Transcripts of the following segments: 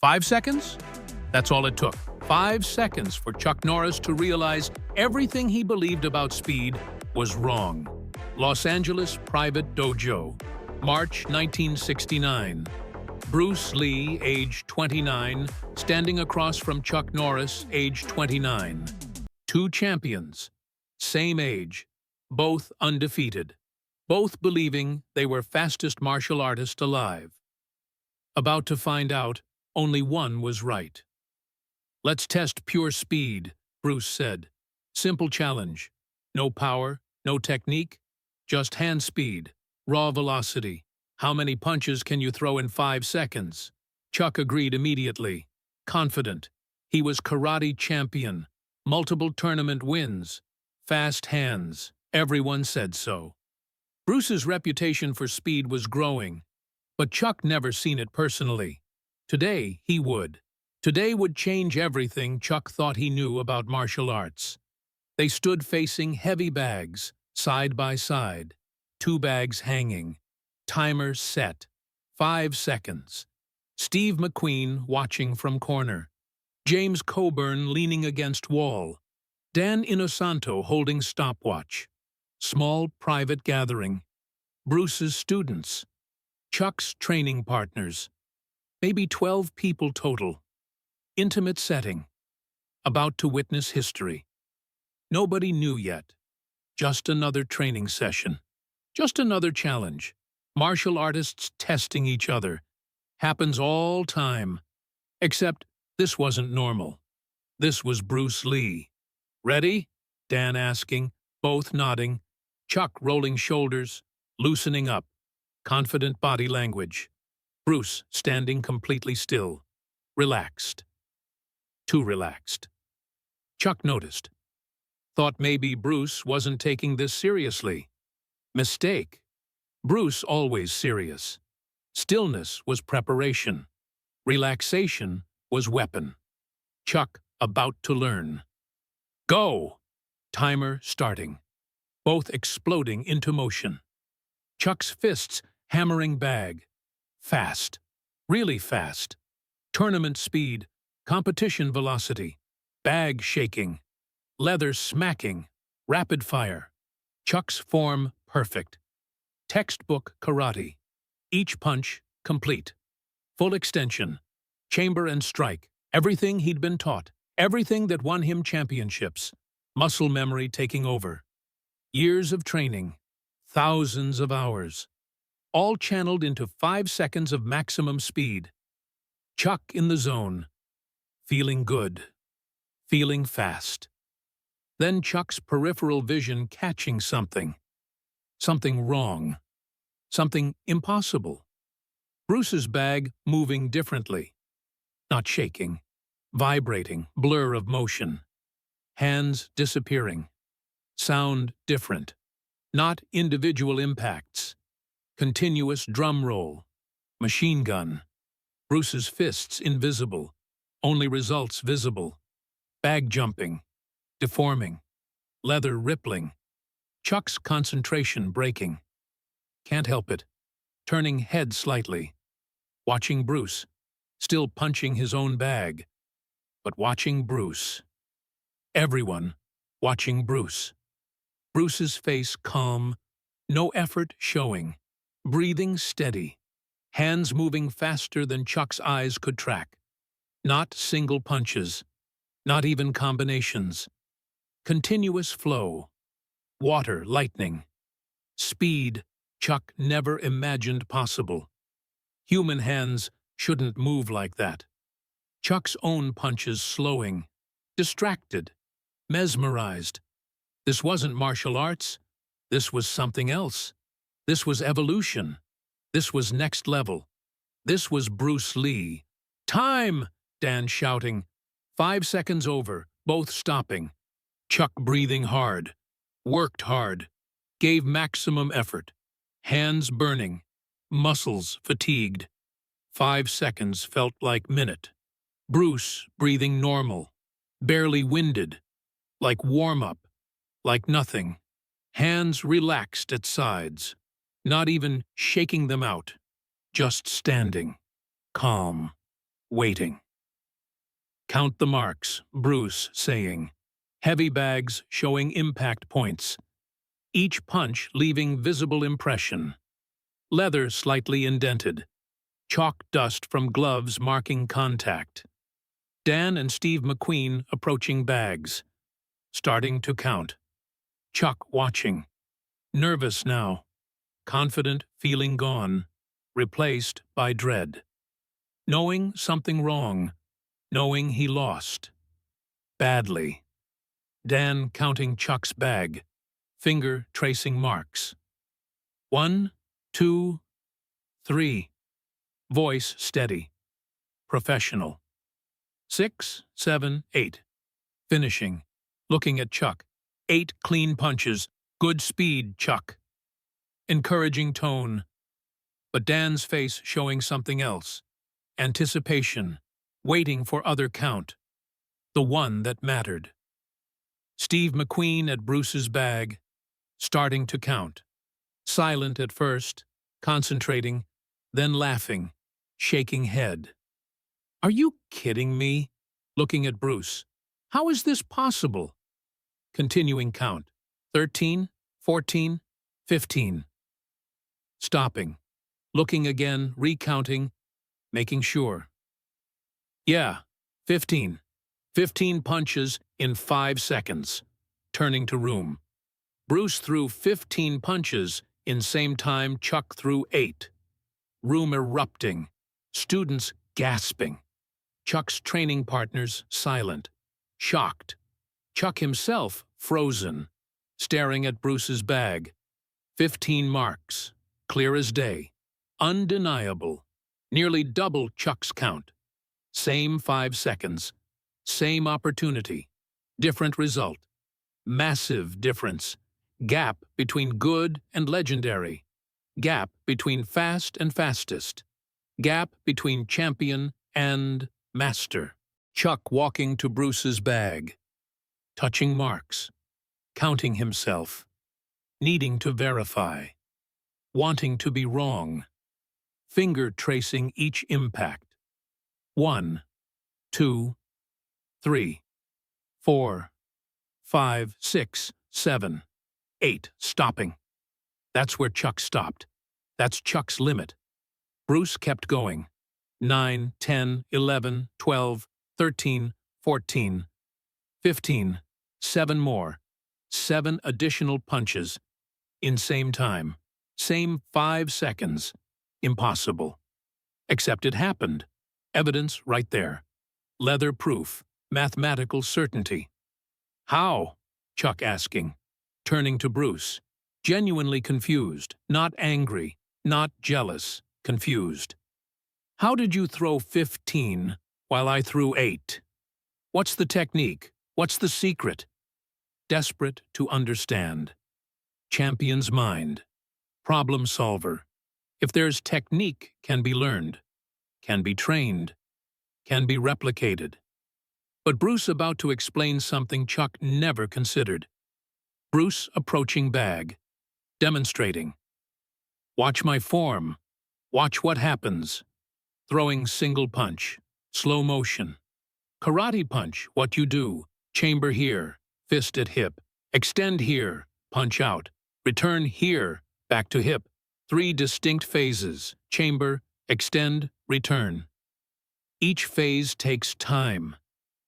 5 seconds? That's all it took. 5 seconds for Chuck Norris to realize everything he believed about speed was wrong. Los Angeles Private Dojo, March 1969. Bruce Lee, age 29, standing across from Chuck Norris, age 29. Two champions, same age, both undefeated, both believing they were fastest martial artist alive. About to find out, only one was right. "Let's test pure speed," Bruce said. "Simple challenge. No power, no technique, just hand speed, raw velocity. How many punches can you throw in 5 seconds?" Chuck agreed immediately, confident. He was karate champion, multiple tournament wins, fast hands. Everyone said so. Bruce's reputation for speed was growing, but Chuck never seen it personally. Today, he would. Today would change everything Chuck thought he knew about martial arts. They stood facing heavy bags, side by side, 2 bags hanging. Timer set. 5 seconds. Steve McQueen watching from corner. James Coburn leaning against wall. Dan Inosanto holding stopwatch. Small private gathering. Bruce's students. Chuck's training partners. Maybe 12 people total. Intimate setting. About to witness history. Nobody knew yet. Just another training session. Just another challenge. Martial artists testing each other. Happens all time. Except this wasn't normal. This was Bruce Lee. "Ready?" Dan asking, both nodding. Chuck rolling shoulders, loosening up. Confident body language. Bruce standing completely still. Relaxed. Too relaxed. Chuck noticed. Thought maybe Bruce wasn't taking this seriously. Mistake. Bruce always serious. Stillness was preparation. Relaxation was weapon. Chuck about to learn. Go! Timer starting. Both exploding into motion. Chuck's fists hammering bag. Fast. Really fast. Tournament speed. Competition velocity. Bag shaking. Leather smacking. Rapid fire. Chuck's form perfect. Textbook karate. Each punch complete. Full extension. Chamber and strike. Everything he'd been taught. Everything that won him championships. Muscle memory taking over. Years of training. Thousands of hours. All channeled into 5 seconds of maximum speed. Chuck in the zone. Feeling good. Feeling fast. Then Chuck's peripheral vision catching something. Something wrong. Something impossible. Bruce's bag moving differently. Not shaking. Vibrating, blur of motion. Hands disappearing. Sound different. Not individual impacts. Continuous drum roll. Machine gun. Bruce's fists invisible. Only results visible. Bag jumping. Deforming. Leather rippling. Chuck's concentration breaking. Can't help it. Turning head slightly. Watching Bruce. Still punching his own bag. But watching Bruce. Everyone watching Bruce. Bruce's face calm. No effort showing. Breathing steady. Hands moving faster than Chuck's eyes could track. Not single punches. Not even combinations. Continuous flow. Water lightning. Speed Chuck never imagined possible. Human hands shouldn't move like that. Chuck's own punches slowing. Distracted. Mesmerized. This wasn't martial arts. This was something else. This was evolution. This was next level. This was Bruce Lee. "Time!" Dan shouting. 5 seconds over, both stopping. Chuck breathing hard. Worked hard. Gave maximum effort. Hands burning. Muscles fatigued. 5 seconds felt like minute. Bruce breathing normal. Barely winded. Like warm-up. Like nothing. Hands relaxed at sides. Not even shaking them out. Just standing. Calm. waiting. Count the marks, Bruce saying. Heavy bags showing impact points. Each punch leaving visible impression. Leather slightly indented. Chalk dust from gloves marking contact. Dan and Steve McQueen approaching bags. Starting to count. Chuck watching. Nervous now. Confident feeling gone. Replaced by dread. Knowing something wrong. Knowing he lost. Badly. Dan counting Chuck's bag. Finger tracing marks. 1, 2, 3. Voice steady. Professional. 6, 7, 8. Finishing. Looking at Chuck. 8 clean punches. Good speed, Chuck. Encouraging tone. But Dan's face showing something else. Anticipation. Waiting for other count. The one that mattered. Steve McQueen at Bruce's bag. Starting to count. Silent at first. Concentrating. Then laughing. Shaking head. Are you kidding me? Looking at Bruce. How is this possible? Continuing count. 13, 14, 15. Stopping. Looking again, recounting, making sure. Yeah, 15. 15 punches in 5 seconds. Turning to room. Bruce threw 15 punches in same time Chuck threw 8. Room erupting. Students gasping. Chuck's training partners silent. Shocked. Chuck himself frozen. Staring at Bruce's bag. 15 marks. Clear as day. Undeniable. Nearly double Chuck's count. Same 5 seconds. Same opportunity. Different result. Massive difference. Gap between good and legendary. Gap between fast and fastest. Gap between champion and master. Chuck walking to Bruce's bag. Touching marks. Counting himself. Needing to verify. Wanting to be wrong. Finger tracing each impact. 1, 2, 3, 4, 5, 6, 7, 8. Stopping. That's where Chuck stopped. That's Chuck's limit. Bruce kept going. 9, 10, 11, 12, 13, 14, 15. 7 more. 7 additional punches. In same time. Same 5 seconds. Impossible. Except it happened. Evidence right there. Leather proof. Mathematical certainty. How? Chuck asking. Turning to Bruce. Genuinely confused. Not angry. Not jealous. Confused. How did you throw 15 while I threw 8? What's the technique? What's the secret? Desperate to understand. Champion's mind. Problem solver. If there's technique, can be learned, can be trained, can be replicated. But Bruce about to explain something Chuck never considered. Bruce approaching bag. Demonstrating. Watch my form. Watch what happens. Throwing single punch. Slow motion. Karate punch, what you do. Chamber here. Fist at hip. Extend here. Punch out. Return here. Back to hip. 3 distinct phases. Chamber, extend, return. Each phase takes time.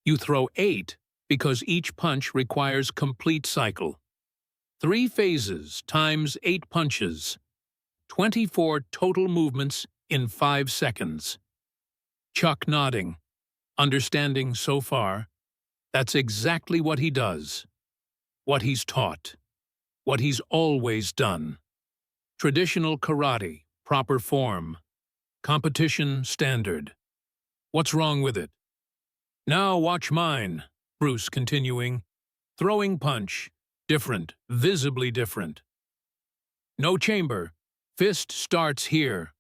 You throw 8 because each punch requires complete cycle. 3 phases times 8 punches. 24 total movements in 5 seconds. Chuck nodding. Understanding so far. That's exactly what he does. What he's taught. What he's always done. Traditional karate, proper form. Competition standard. What's wrong with it? Now watch mine, Bruce continuing. Throwing punch. Different, visibly different. No chamber. Fist starts here.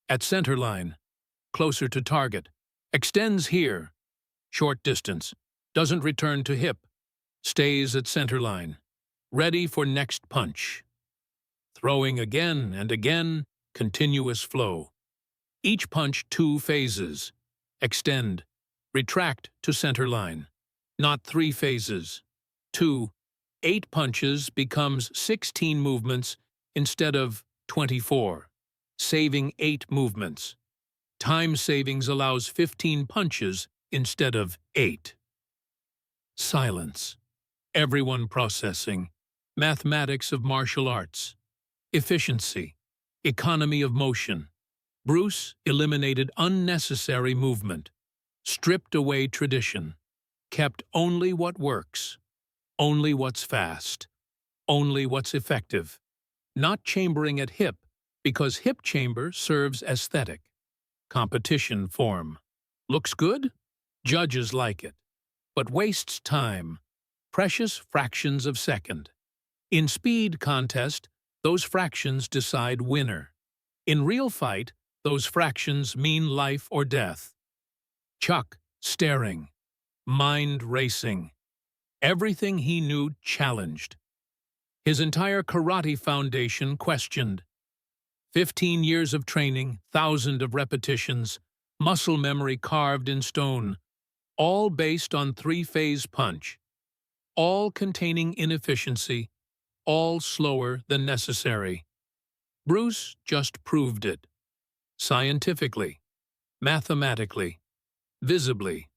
At centerline. Closer to target. Extends here. Short distance. Doesn't return to hip. Stays at centerline. Ready for next punch. Throwing again and again, continuous flow. Each punch 2 phases. Extend. Retract to centerline. Not 3 phases. 2. 8 punches becomes 16 movements instead of 24, saving 8 movements. Time savings allows 15 punches instead of 8. Silence. Everyone processing. Mathematics of martial arts. Efficiency. Economy of motion. Bruce eliminated unnecessary movement. Stripped away tradition. Kept only what works. Only what's fast. Only what's effective. Not chambering at hip, because hip chamber serves aesthetic. Competition form. Looks good? Judges like it. But wastes time. Precious fractions of second. In speed contest, those fractions decide winner. In real fight, those fractions mean life or death. Chuck, staring. Mind racing. Everything he knew challenged. His entire karate foundation questioned. 15 years of training, thousands of repetitions, muscle memory carved in stone, all based on 3-phase punch, all containing inefficiency, all slower than necessary. Bruce just proved it. Scientifically, mathematically, visibly.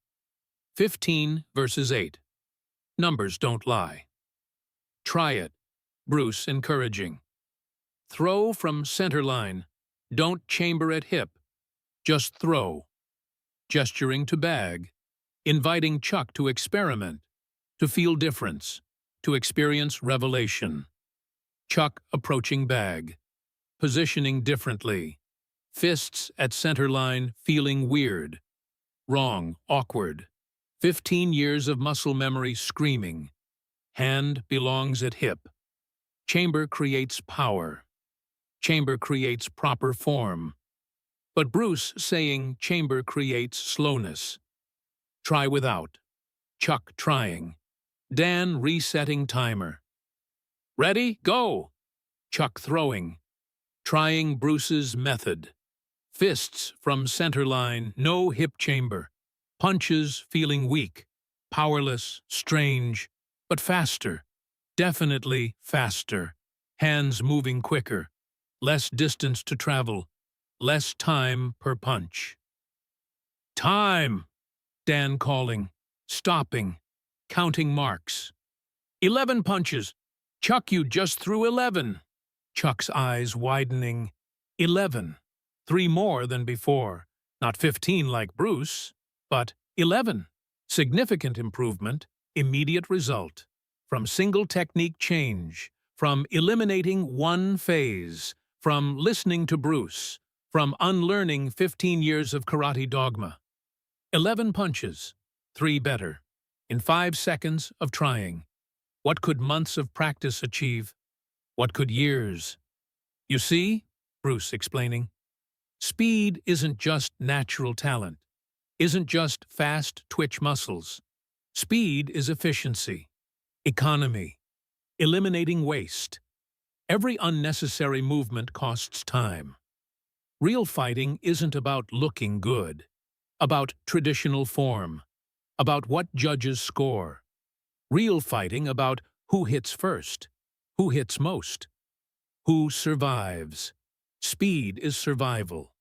15 versus 8. Numbers don't lie. Try it. Bruce encouraging. Throw from centerline. Don't chamber at hip. Just throw. Gesturing to bag. Inviting Chuck to experiment. To feel difference. To experience revelation. Chuck approaching bag. Positioning differently. Fists at centerline feeling weird. Wrong, awkward. 15 years of muscle memory screaming. Hand belongs at hip. Chamber creates power. Chamber creates proper form. But Bruce saying chamber creates slowness. Try without. Chuck trying. Dan resetting timer. Ready? Go! Chuck throwing. Trying Bruce's method. Fists from centerline, no hip chamber. Punches feeling weak, powerless, strange, but faster. Definitely faster. Hands moving quicker. Less distance to travel. Less time per punch. Time! Dan calling. Stopping. Counting marks. 11 punches. Chuck, you just threw 11. Chuck's eyes widening. 11. 3 more than before. Not 15 like Bruce, but 11. Significant improvement, immediate result. From single technique change, from eliminating 1 phase, from listening to Bruce, from unlearning 15 years of karate dogma. 11 punches, 3 better, in 5 seconds of trying. What could months of practice achieve? What could years? You see, Bruce explaining, speed isn't just natural talent, isn't just fast twitch muscles. Speed is efficiency, economy, eliminating waste. Every unnecessary movement costs time. Real fighting isn't about looking good, about traditional form, about what judges score. Real fighting about who hits first, who hits most, who survives. Speed is survival,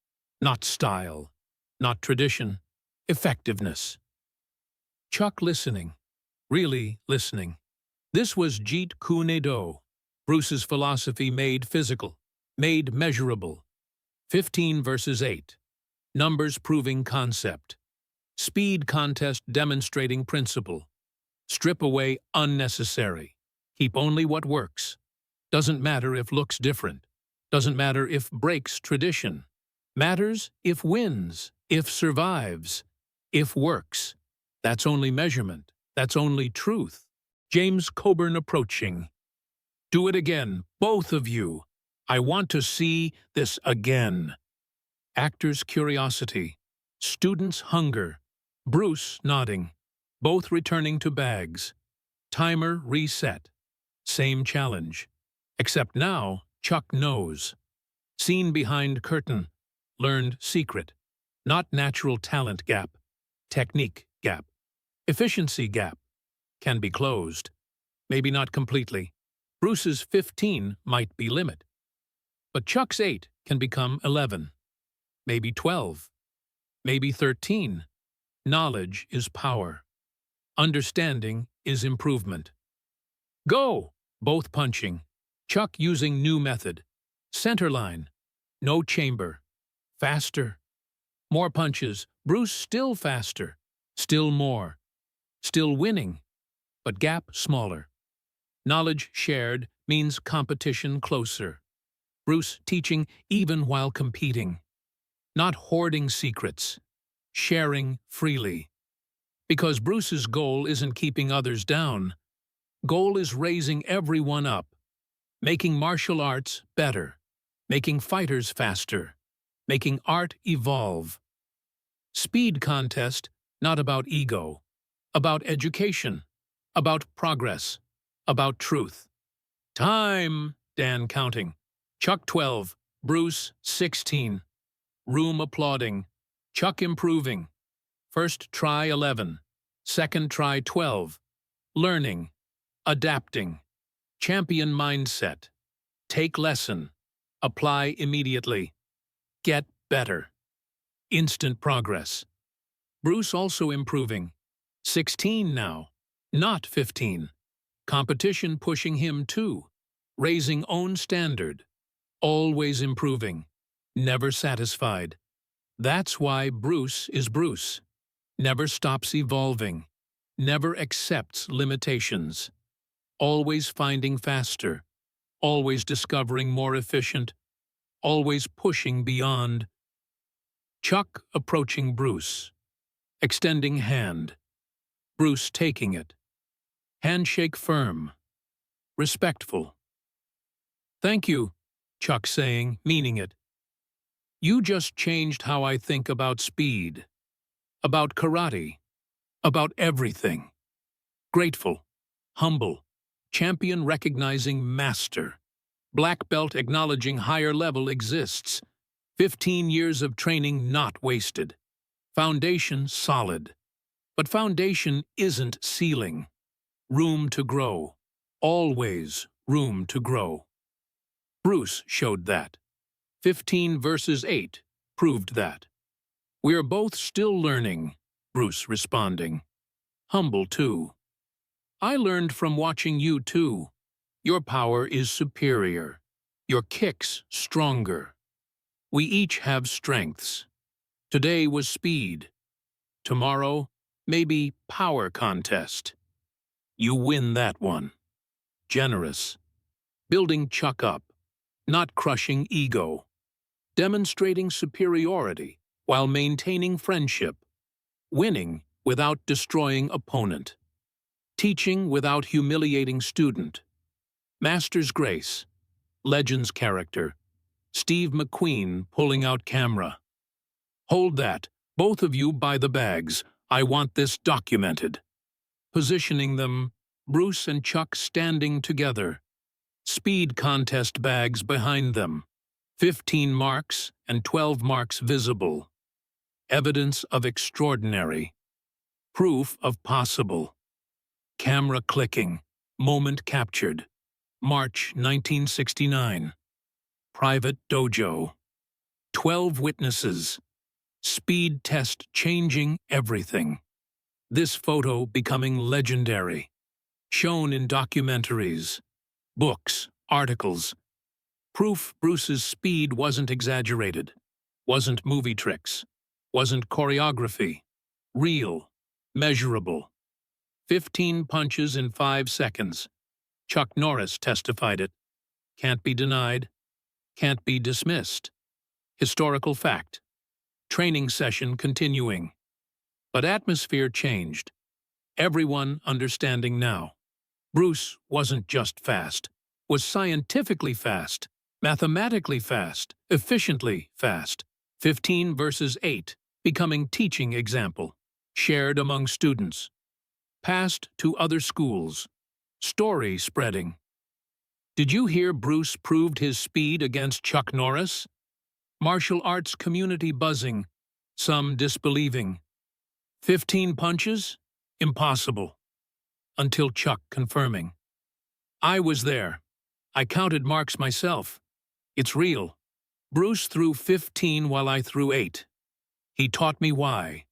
not style, not tradition, effectiveness. Chuck listening, really listening. This was Jeet Kune Do, Bruce's philosophy made physical, made measurable. 15 versus 8. Numbers proving concept. Speed contest demonstrating principle. Strip away unnecessary. Keep only what works. Doesn't matter if looks different. Doesn't matter if breaks tradition. Matters if wins, if survives, if works. That's only measurement. That's only truth. James Coburn approaching. Do it again, both of you. I want to see this again. Actors' curiosity. Students' hunger. Bruce nodding. Both returning to bags. Timer reset. Same challenge. Except now, Chuck knows. Seen behind curtain. Learned secret. Not natural talent gap, technique gap. Efficiency gap can be closed. Maybe not completely. Bruce's 15 might be limit. But Chuck's 8 can become 11. Maybe 12. Maybe 13. Knowledge is power. Understanding is improvement. Go! Both punching. Chuck using new method. Centerline. No chamber. Faster. More punches. Bruce still faster. Still more. Still winning. But gap smaller. Knowledge shared means competition closer. Bruce teaching even while competing. Not hoarding secrets. Sharing freely. Because Bruce's goal isn't keeping others down. Goal is raising everyone up. Making martial arts better. Making fighters faster. Making art evolve. Speed contest, not about ego. About education. About progress. About truth. Time, Dan counting. Chuck 12, Bruce 16. Room applauding. Chuck improving. First try 11. Second try 12. Learning. Adapting. Champion mindset. Take lesson. Apply immediately. Get better. Instant progress. Bruce also improving. 16 now. Not 15. Competition pushing him too. Raising own standard. Always improving. Never satisfied. That's why Bruce is Bruce. Never stops evolving. Never accepts limitations. Always finding faster. Always discovering more efficient. Always pushing beyond. Chuck approaching Bruce. Extending hand. Bruce taking it. Handshake firm. Respectful. Thank you, Chuck saying, meaning it. You just changed how I think about speed. About karate. About everything. Grateful. Humble. Champion recognizing master. Black belt acknowledging higher level exists. 15 years of training not wasted. Foundation solid. But foundation isn't ceiling. Room to grow. Always room to grow. Bruce showed that. 15 versus 8 proved that. We're both still learning, Bruce responding. Humble too. I learned from watching you too. Your power is superior. Your kicks stronger. We each have strengths. Today was speed. Tomorrow, maybe power contest. You win that one. Generous. Building Chuck up. Not crushing ego. Demonstrating superiority while maintaining friendship. Winning without destroying opponent. Teaching without humiliating student. Master's grace. Legend's character. Steve McQueen pulling out camera. Hold that, both of you by the bags. I want this documented. Positioning them, Bruce and Chuck standing together. Speed contest bags behind them. 15 marks and 12 marks visible. Evidence of extraordinary. Proof of possible. Camera clicking. Moment captured. March 1969. Private dojo. 12 witnesses. Speed test changing everything. This photo becoming legendary. Shown in documentaries, books, articles. Proof Bruce's speed wasn't exaggerated. Wasn't movie tricks. Wasn't choreography. Real. Measurable. 15 punches in 5 seconds. Chuck Norris testified it. Can't be denied. Can't be dismissed. Historical fact. Training session continuing. But atmosphere changed. Everyone understanding now. Bruce wasn't just fast. Was scientifically fast. Mathematically fast. Efficiently fast. 15 versus 8. Becoming teaching example. Shared among students. Passed to other schools. Story spreading. Did you hear Bruce proved his speed against Chuck Norris? Martial arts community buzzing. some disbelieving. 15 punches? Impossible. Until Chuck confirming. I was there. I counted marks myself. It's real. Bruce threw 15 while I threw 8. He taught me why.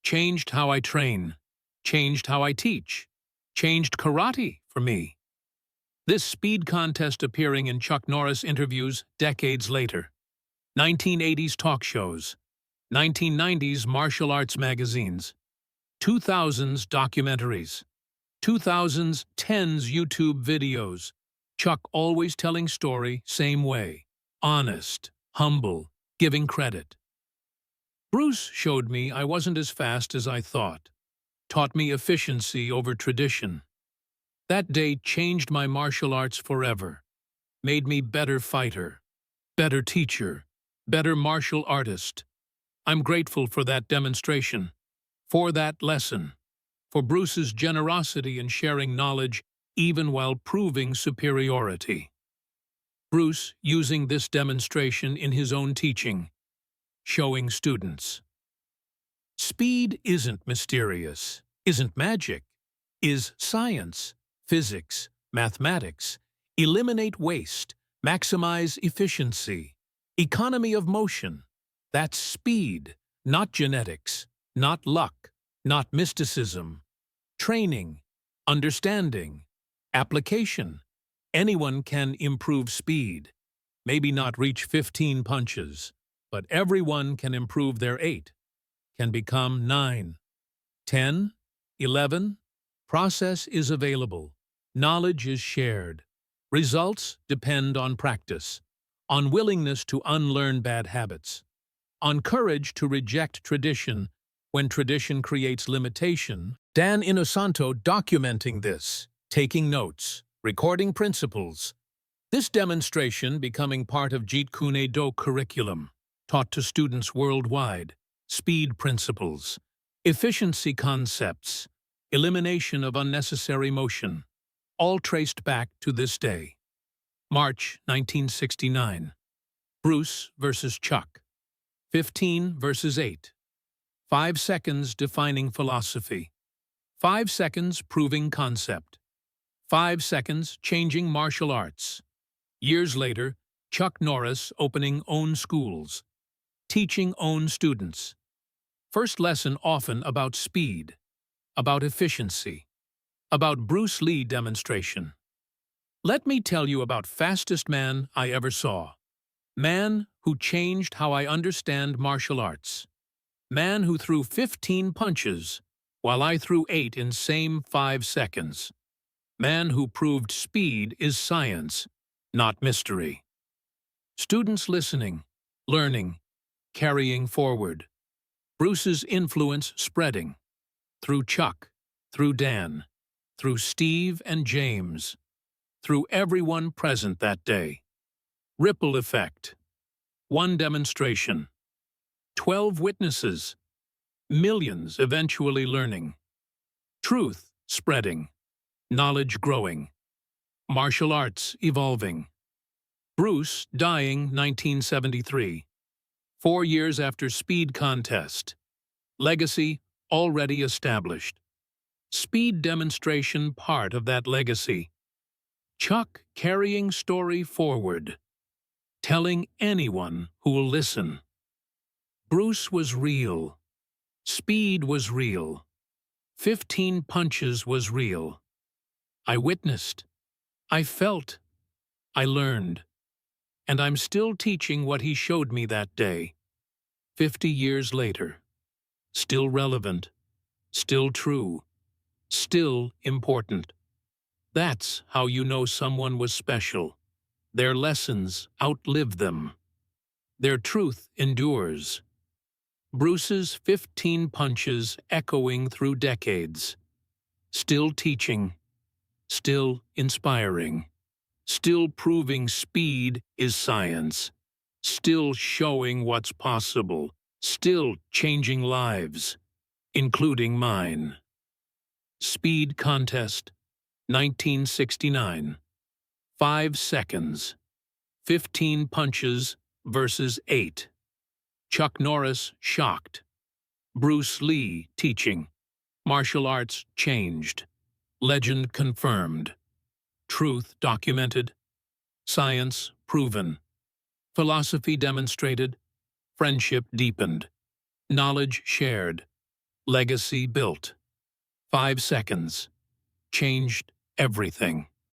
Changed how I train. Changed how I teach. Changed karate for me. This speed contest appearing in Chuck Norris interviews decades later. 1980s talk shows. 1990s martial arts magazines. 2000s documentaries. 2000s tens YouTube videos. Chuck always telling story same way. Honest, humble, giving credit. Bruce showed me I wasn't as fast as I thought. Taught me efficiency over tradition. That day changed my martial arts forever. Made me better fighter, better teacher, better martial artist. I'm grateful for that demonstration, for that lesson, for Bruce's generosity in sharing knowledge even while proving superiority. Bruce using this demonstration in his own teaching, showing students. Speed isn't mysterious, isn't magic, is science, physics, mathematics. Eliminate waste, maximize efficiency, economy of motion. That's speed, not genetics, not luck, not mysticism. Training, understanding, application. Anyone can improve speed. Maybe not reach 15 punches, but everyone can improve their 8, can become 9, 10, 11. Process is available. Knowledge is shared. Results depend on practice, on willingness to unlearn bad habits, on courage to reject tradition when tradition creates limitation. Dan Inosanto documenting this, taking notes, recording principles. This demonstration becoming part of Jeet Kune Do curriculum, taught to students worldwide. Speed principles, efficiency concepts, elimination of unnecessary motion, all traced back to this day. March 1969. Bruce versus Chuck. 15 versus 8. 5 seconds defining philosophy. 5 seconds proving concept. 5 seconds changing martial arts. Years later, Chuck Norris opening own schools. Teaching own students. First lesson often about speed, about efficiency, about Bruce Lee demonstration. Let me tell you about fastest man I ever saw. Man who changed how I understand martial arts. Man who threw 15 punches while I threw 8 in same 5 seconds. Man who proved speed is science, not mystery. Students listening, learning, carrying forward. Bruce's influence spreading. Through Chuck, through Dan, through Steve and James, through everyone present that day. Ripple effect. 1 demonstration. 12 witnesses. Millions eventually learning. Truth spreading. Knowledge growing. Martial arts evolving. Bruce dying 1973. 4 years after speed contest. Legacy already established. Speed demonstration part of that legacy. Chuck carrying story forward. Telling anyone who will listen. Bruce was real. Speed was real. 15 punches was real. I witnessed. I felt. I learned. And I'm still teaching what he showed me that day. 50 years later. Still relevant. Still true. Still important. That's how you know someone was special. Their lessons outlive them. Their truth endures. Bruce's 15 punches echoing through decades. Still teaching. Still inspiring. Still proving speed is science. Still showing what's possible. Still changing lives, including mine. Speed contest, 1969. 5 seconds. 15 punches versus 8. Chuck Norris shocked. Bruce Lee teaching. Martial arts changed. Legend confirmed. Truth documented. Science proven. Philosophy demonstrated. Friendship deepened. Knowledge shared. Legacy built. 5 seconds. Changed everything.